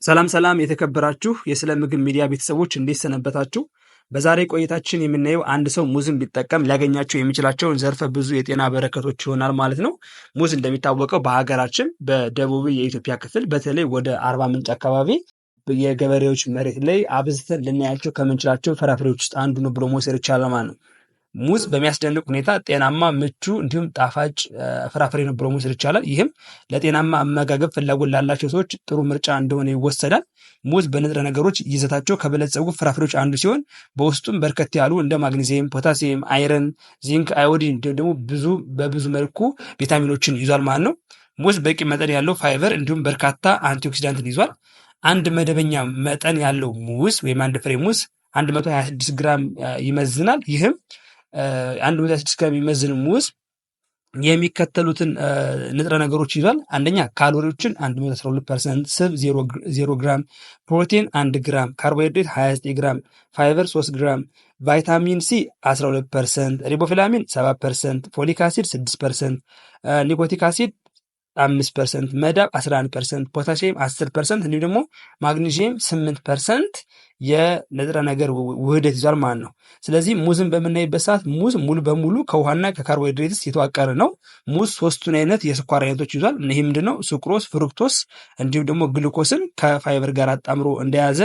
ሰላም ሰላም የተከበራችሁ የስለ ምግብ ሚዲያ ቤተሰቦች እንዴት ሰነበታችሁ? በዛሬ ቆይታችን የምናየው አንድ ሰው ሙዝን ቢጠቀም ሊያገኛቸው የሚችላቸውን ዘርፈ ብዙ የጤና በረከቶች ይሆናል ማለት ነው። ሙዝ እንደሚታወቀው በሀገራችን በደቡብ የኢትዮጵያ ክፍል በተለይ ወደ አርባ ምንጭ አካባቢ የገበሬዎች መሬት ላይ አብዝተን ልናያቸው ከምንችላቸው ፍራፍሬዎች ውስጥ አንዱ ነው ብሎ መውሰድ ይቻላል ማለት ነው። ሙዝ በሚያስደንቅ ሁኔታ ጤናማ፣ ምቹ እንዲሁም ጣፋጭ ፍራፍሬ ነው ብሎ መውሰድ ይቻላል። ይህም ለጤናማ አመጋገብ ፍላጎት ላላቸው ሰዎች ጥሩ ምርጫ እንደሆነ ይወሰዳል። ሙዝ በንጥረ ነገሮች ይዘታቸው ከበለጸጉ ፍራፍሬዎች አንዱ ሲሆን በውስጡም በርከት ያሉ እንደ ማግኒዚየም፣ ፖታሲየም፣ አይረን፣ ዚንክ፣ አዮዲን እንዲሁም ደግሞ በብዙ መልኩ ቪታሚኖችን ይዟል ማለት ነው። ሙዝ በቂ መጠን ያለው ፋይበር እንዲሁም በርካታ አንቲኦክሲዳንትን ይዟል። አንድ መደበኛ መጠን ያለው ሙዝ ወይም አንድ ፍሬ ሙዝ 126 ግራም ይመዝናል። ይህም 126 ግራም የሚመዝን ሙዝ የሚከተሉትን ንጥረ ነገሮች ይዟል። አንደኛ ካሎሪዎችን 112%፣ ስብ 0 ግራም፣ ፕሮቲን 1 ግራም፣ ካርቦሃይድሬት 29 ግራም፣ ፋይበር 3 ግራም፣ ቫይታሚን ሲ 12%፣ ሪቦፍላሚን 7%፣ ፎሊክ አሲድ 6%፣ ኒኮቲክ አሲድ 5%፣ መዳብ 11%፣ ፖታሲየም 10% እንዲሁም ደግሞ ማግኒዚየም 8% የንጥረ ነገር ውህደት ይዟል ማለት ነው። ስለዚህ ሙዝን በምናይበት ሰዓት ሙዝ ሙሉ በሙሉ ከውሃና ከካርቦሃይድሬትስ የተዋቀረ ነው። ሙዝ ሶስቱን አይነት የስኳር አይነቶች ይዟል። ይህ ምንድነው? ሱክሮስ፣ ፍሩክቶስ እንዲሁም ደግሞ ግሉኮስን ከፋይበር ጋር አጣምሮ እንደያዘ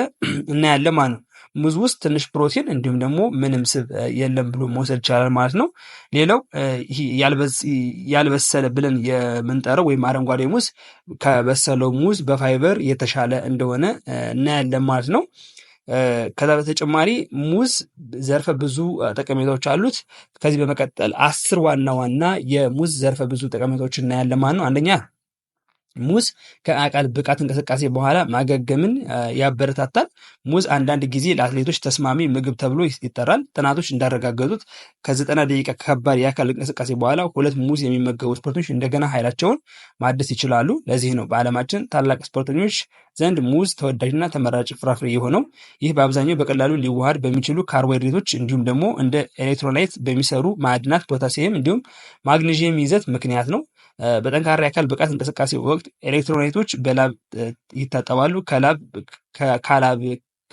እናያለን ማለት ነው። ሙዝ ውስጥ ትንሽ ፕሮቲን እንዲሁም ደግሞ ምንም ስብ የለም ብሎ መውሰድ ይቻላል ማለት ነው። ሌላው ያልበሰለ ብለን የምንጠራው ወይም አረንጓዴ ሙዝ ከበሰለው ሙዝ በፋይበር የተሻለ እንደሆነ እናያለን ማለት ነው። ከዛ በተጨማሪ ሙዝ ዘርፈ ብዙ ጠቀሜታዎች አሉት። ከዚህ በመቀጠል 10 ዋና ዋና የሙዝ ዘርፈ ብዙ ጠቀሜታዎች እናያለን ማለት ነው። አንደኛ ሙዝ ከአካል ብቃት እንቅስቃሴ በኋላ ማገገምን ያበረታታል። ሙዝ አንዳንድ ጊዜ ለአትሌቶች ተስማሚ ምግብ ተብሎ ይጠራል። ጥናቶች እንዳረጋገጡት ከ90 ደቂቃ ከባድ የአካል እንቅስቃሴ በኋላ 2 ሙዝ የሚመገቡ ስፖርተኞች እንደገና ኃይላቸውን ማደስ ይችላሉ። ለዚህ ነው በዓለማችን ታላቅ ስፖርተኞች ዘንድ ሙዝ ተወዳጅና ተመራጭ ፍራፍሬ የሆነው። ይህ በአብዛኛው በቀላሉ ሊዋሃድ በሚችሉ ካርቦሃይድሬቶች እንዲሁም ደግሞ እንደ ኤሌክትሮላይት በሚሰሩ ማዕድናት፣ ፖታሲየም እንዲሁም ማግኒዚየም ይዘት ምክንያት ነው። በጠንካራ የአካል ብቃት እንቅስቃሴ ወቅት ኤሌክትሮላይቶች በላብ ይታጠባሉ።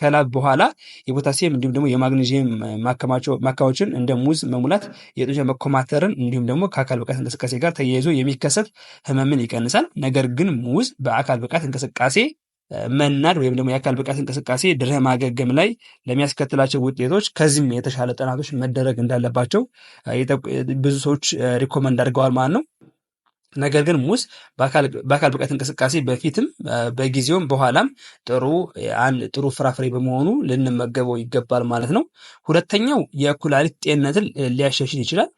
ከላብ በኋላ የፖታሲየም እንዲሁም ደግሞ የማግኒዚየም ማከማቻዎችን እንደ ሙዝ መሙላት የጡንቻ መኮማተርን እንዲሁም ደግሞ ከአካል ብቃት እንቅስቃሴ ጋር ተያይዞ የሚከሰት ህመምን ይቀንሳል። ነገር ግን ሙዝ በአካል ብቃት እንቅስቃሴ መናድ ወይም ደግሞ የአካል ብቃት እንቅስቃሴ ድህረ ማገገም ላይ ለሚያስከትላቸው ውጤቶች ከዚህም የተሻለ ጥናቶች መደረግ እንዳለባቸው ብዙ ሰዎች ሪኮመንድ አድርገዋል ማለት ነው። ነገር ግን ሙዝ በአካል ብቃት እንቅስቃሴ በፊትም በጊዜውም በኋላም ጥሩ ፍራፍሬ በመሆኑ ልንመገበው ይገባል ማለት ነው። ሁለተኛው የኩላሊት ጤንነትን ሊያሻሽል ይችላል።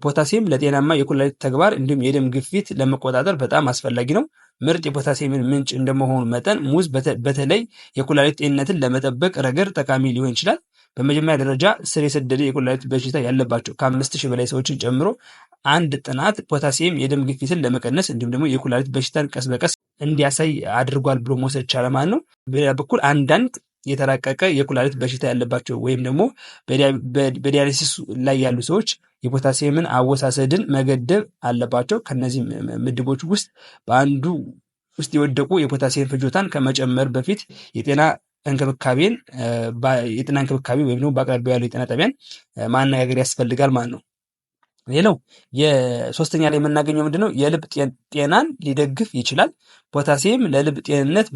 ፖታሲየም ለጤናማ የኩላሊት ተግባር እንዲሁም የደም ግፊት ለመቆጣጠር በጣም አስፈላጊ ነው። ምርጥ የፖታሲየም ምንጭ እንደመሆኑ መጠን ሙዝ በተለይ የኩላሊት ጤንነትን ለመጠበቅ ረገድ ጠቃሚ ሊሆን ይችላል። በመጀመሪያ ደረጃ ስር የሰደደ የኩላሊት በሽታ ያለባቸው ከ5000 በላይ ሰዎችን ጨምሮ አንድ ጥናት ፖታሲየም የደም ግፊትን ለመቀነስ እንዲሁም ደግሞ የኩላሊት በሽታን ቀስ በቀስ እንዲያሳይ አድርጓል ብሎ መውሰድ ይቻላል ማለት ነው። በሌላ በኩል አንዳንድ የተራቀቀ የኩላሊት በሽታ ያለባቸው ወይም ደግሞ በዲያሊሲስ ላይ ያሉ ሰዎች የፖታሲየምን አወሳሰድን መገደብ አለባቸው። ከነዚህ ምድቦች ውስጥ በአንዱ ውስጥ የወደቁ የፖታሲየም ፍጆታን ከመጨመር በፊት የጤና እንክብካቤ ወይም ደግሞ በአቅራቢያው ያለው የጤና ጣቢያን ማነጋገር ያስፈልጋል ማለት ነው። ሌላው የሶስተኛ ላይ የምናገኘው ምንድነው? የልብ ጤናን ሊደግፍ ይችላል። ፖታሲየም ለልብ ጤንነት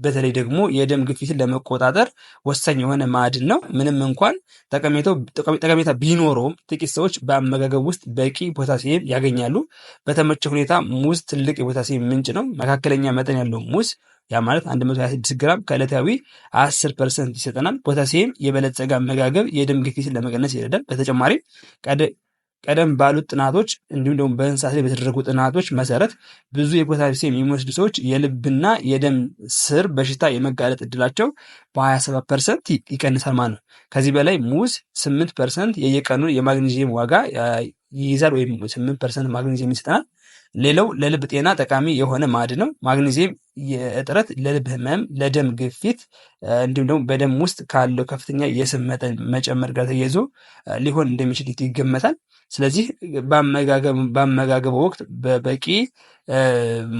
በተለይ ደግሞ የደም ግፊትን ለመቆጣጠር ወሳኝ የሆነ ማዕድን ነው። ምንም እንኳን ጠቀሜታ ቢኖረውም ጥቂት ሰዎች በአመጋገብ ውስጥ በቂ ፖታሲየም ያገኛሉ። በተመቸ ሁኔታ ሙዝ ትልቅ የፖታሲየም ምንጭ ነው። መካከለኛ መጠን ያለው ሙዝ ያ ማለት 126 ግራም ከዕለታዊ 10% ይሰጠናል። ፖታሲየም የበለጸገ አመጋገብ የደም ግፊትን ለመቀነስ ይረዳል። በተጨማሪም ቀደም ባሉት ጥናቶች እንዲሁም ደግሞ በእንስሳት ላይ በተደረጉ ጥናቶች መሰረት ብዙ የፖታሲየም የሚወስዱ ሰዎች የልብና የደም ስር በሽታ የመጋለጥ እድላቸው በ27% ይቀንሳል ማለት ነው። ከዚህ በላይ ሙዝ 8% የየቀኑን የማግኒዚየም ዋጋ ይይዛል ወይም 8% ማግኒዚየም ይሰጠናል። ሌላው ለልብ ጤና ጠቃሚ የሆነ ማዕድን ነው። ማግኔዚየም እጥረት ለልብ ህመም፣ ለደም ግፊት እንዲሁም ደግሞ በደም ውስጥ ካለው ከፍተኛ የስብ መጠን መጨመር ጋር ተያይዞ ሊሆን እንደሚችል ይገመታል። ስለዚህ በአመጋገቡ ወቅት በበቂ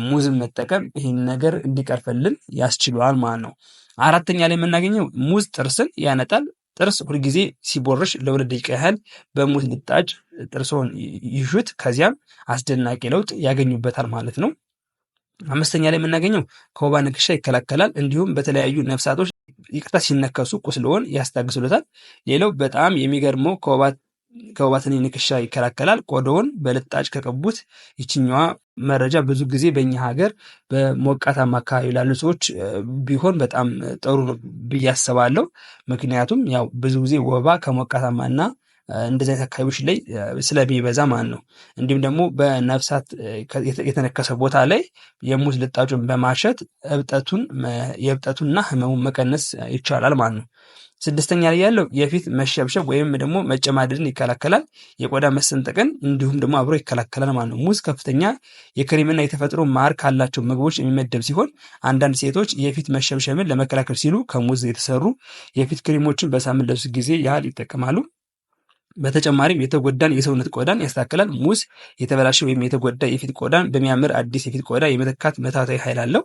ሙዝን መጠቀም ይህን ነገር እንዲቀርፍልን ያስችለዋል ማለት ነው። አራተኛ ላይ የምናገኘው ሙዝ ጥርስን ያነጣል። ጥርስ ሁልጊዜ ሲቦርሽ ለ2 ደቂቃ ያህል በሙዝ ልጣጭ ጥርስዎን ይሹት፣ ከዚያም አስደናቂ ለውጥ ያገኙበታል ማለት ነው። አምስተኛ ላይ የምናገኘው ከወባ ንክሻ ይከላከላል። እንዲሁም በተለያዩ ነፍሳቶች ሲነከሱ ቁስልዎን ያስታግሱለታል። ሌላው በጣም የሚገርመው ከወባ ትንኝ ንክሻ ይከላከላል። ቆዳውን በልጣጭ ከቀቡት። ይችኛዋ መረጃ ብዙ ጊዜ በእኛ ሀገር በሞቃታማ አካባቢ ላሉ ሰዎች ቢሆን በጣም ጥሩ ነው ብዬ አስባለሁ። ምክንያቱም ያው ብዙ ጊዜ ወባ ከሞቃታማና እንደዚህ አይነት አካባቢዎች ላይ ስለሚበዛ ማለት ነው። እንዲሁም ደግሞ በነፍሳት የተነከሰ ቦታ ላይ የሙዝ ልጣጩን በማሸት የእብጠቱንና ህመሙን መቀነስ ይቻላል ማለት ነው። ስድስተኛ ላይ ያለው የፊት መሸብሸብ ወይም ደግሞ መጨማደድን ይከላከላል። የቆዳ መሰንጠቅን እንዲሁም ደግሞ አብሮ ይከላከላል ማለት ነው። ሙዝ ከፍተኛ የክሬምና የተፈጥሮ ማር ካላቸው ምግቦች የሚመደብ ሲሆን አንዳንድ ሴቶች የፊት መሸብሸብን ለመከላከል ሲሉ ከሙዝ የተሰሩ የፊት ክሬሞችን በሳምንት ለ3 ጊዜ ያህል ይጠቀማሉ። በተጨማሪም የተጎዳን የሰውነት ቆዳን ያስተካክላል። ሙዝ የተበላሸ ወይም የተጎዳ የፊት ቆዳን በሚያምር አዲስ የፊት ቆዳ የመተካት መታታዊ ኃይል አለው።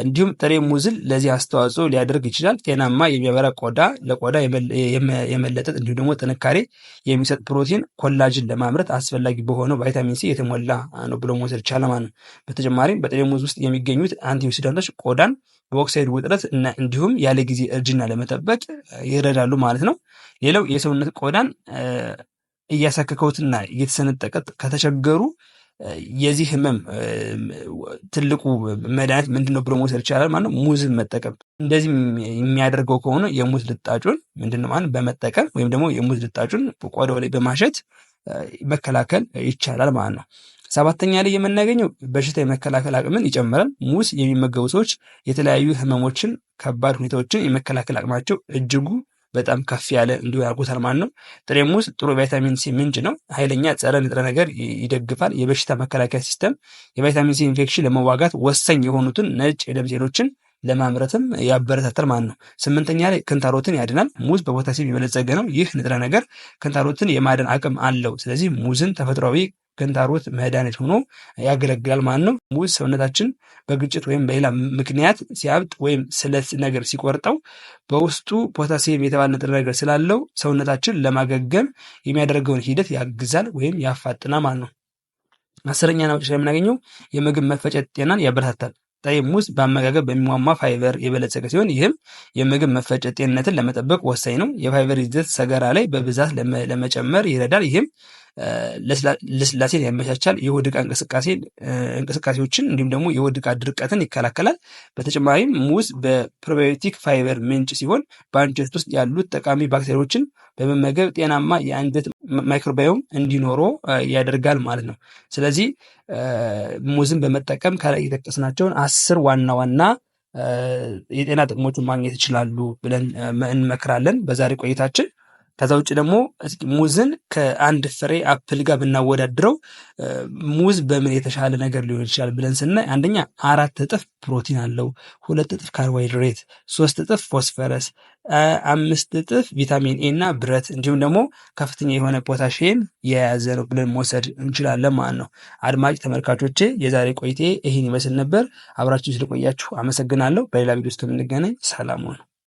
እንዲሁም ጥሬ ሙዝን ለዚህ አስተዋጽኦ ሊያደርግ ይችላል። ጤናማ የሚያበራ ቆዳ ለቆዳ የመለጠጥ እንዲሁም ደግሞ ጥንካሬ የሚሰጥ ፕሮቲን ኮላጅን ለማምረት አስፈላጊ በሆነው ቫይታሚን ሲ የተሞላ ነው ብሎ መውሰድ ይቻላል ማለት ነው። በተጨማሪም በጥሬ ሙዝ ውስጥ የሚገኙት አንቲኦክሲዳንቶች ቆዳን በኦክሳይድ ውጥረት እና እንዲሁም ያለ ጊዜ እርጅና ለመጠበቅ ይረዳሉ ማለት ነው። ሌላው የሰውነት ቆዳን እያሳከከውትና እየተሰነጠቀ ከተቸገሩ የዚህ ህመም ትልቁ መድኃኒት ምንድነው ብሎ መውሰድ ይቻላል ማለት ነው። ሙዝን መጠቀም። እንደዚህ የሚያደርገው ከሆነ የሙዝ ልጣጩን ምንድነው ማለት በመጠቀም ወይም ደግሞ የሙዝ ልጣጩን ቆዳው ላይ በማሸት መከላከል ይቻላል ማለት ነው። 7ኛ ላይ የምናገኘው በሽታ የመከላከል አቅምን ይጨምራል። ሙዝ የሚመገቡ ሰዎች የተለያዩ ህመሞችን፣ ከባድ ሁኔታዎችን የመከላከል አቅማቸው እጅጉ በጣም ከፍ ያለ እንዲሆን ያደርጉታል ማለት ነው። ጥሬ ሙዝ ጥሩ ቫይታሚን ሲ ምንጭ ነው። ኃይለኛ ጸረ ንጥረ ነገር ይደግፋል። የበሽታ መከላከያ ሲስተም የቫይታሚን ሲ ኢንፌክሽን ለመዋጋት ወሳኝ የሆኑትን ነጭ የደም ሴሎችን ለማምረትም ያበረታታል ማለት ነው። 8ኛ ላይ ክንታሮትን ያድናል። ሙዝ በፖታሲየም የበለጸገ ነው። ይህ ንጥረ ነገር ክንታሮትን የማደን አቅም አለው። ስለዚህ ሙዝን ተፈጥሯዊ ክንታሮት መድኃኒት ሆኖ ያገለግላል ማለት ነው። ሙዝ ሰውነታችን በግጭት ወይም በሌላ ምክንያት ሲያብጥ ወይም ስለት ነገር ሲቆርጠው በውስጡ ፖታሲየም የተባለ ንጥረ ነገር ስላለው ሰውነታችን ለማገገም የሚያደርገውን ሂደት ያግዛል ወይም ያፋጥናል ማለት ነው። 10ኛና መጨረሻ የምናገኘው የምግብ መፈጨት ጤናን ያበረታታል። ጥሬ ሙዝ በአመጋገብ በሚሟሟ ፋይበር የበለጸገ ሲሆን ይህም የምግብ መፈጨት ጤንነትን ለመጠበቅ ወሳኝ ነው። የፋይበር ይዘት ሰገራ ላይ በብዛት ለመጨመር ይረዳል። ይህም ልስላሴን ያመቻቻል። የሆድ ዕቃ እንቅስቃሴዎችን እንዲሁም ደግሞ የሆድ ዕቃ ድርቀትን ይከላከላል። በተጨማሪም ሙዝ በፕሮባዮቲክ ፋይበር ምንጭ ሲሆን በአንጀት ውስጥ ያሉት ጠቃሚ ባክቴሪያዎችን በመመገብ ጤናማ የአንጀት ማይክሮባዮም እንዲኖረው ያደርጋል ማለት ነው። ስለዚህ ሙዝን በመጠቀም ከላይ የጠቀስናቸውን 10 ዋና ዋና የጤና ጥቅሞችን ማግኘት ይችላሉ ብለን እንመክራለን በዛሬ ቆይታችን። ከዛ ውጭ ደግሞ ሙዝን ከአንድ ፍሬ አፕል ጋር ብናወዳድረው ሙዝ በምን የተሻለ ነገር ሊሆን ይችላል ብለን ስናይ 4 እጥፍ ፕሮቲን አለው፣ 2 እጥፍ ካርቦሃይድሬት፣ 3 እጥፍ ፎስፈረስ፣ 5 እጥፍ ቪታሚን ኤ እና ብረት እንዲሁም ደግሞ ከፍተኛ የሆነ ፖታሽየም የያዘ ነው ብለን መውሰድ እንችላለን ማለት ነው። አድማጭ ተመልካቾቼ የዛሬ ቆይቴ ይህን ይመስል ነበር። አብራችሁ ስለቆያችሁ አመሰግናለሁ። በሌላ ቪዲዮ እስከምንገናኝ ሰላም ሁኑ።